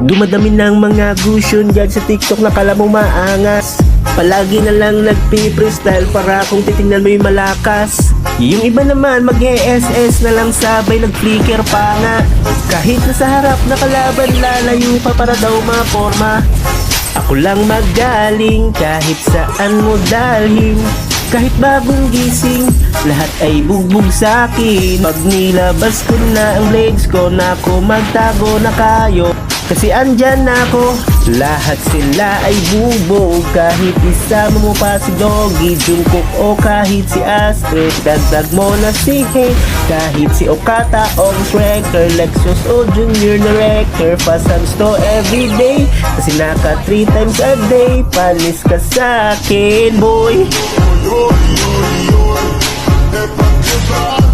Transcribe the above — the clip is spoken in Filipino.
Dumadami ng mga gusyon dyan sa TikTok na kala mo maangas. Palagi na lang nagpi-freestyle para kung titingnan mo yung malakas. Yung iba naman mag-ESS na lang sabay nag-flicker pa nga. Kahit na sa harap na kalaban lalayo pa para daw maporma. Ako lang magaling kahit saan mo dalhin. Kahit bagong gising, lahat ay bugbog sa'kin. Pag nilabas ko na ang blades ko, na ako magtago na kayo. Kasi andyan ako, lahat sila ay bubog. Kahit isama mo pa si Doggy, Jungkook o kahit si Astrid. Dagdag mo na si Hey, kahit si Okata o Shrekker, Lexus o Junior na Wrecker. Pasams to everyday, kasi naka 3 times a day. Panis ka sa'kin, boy. Epag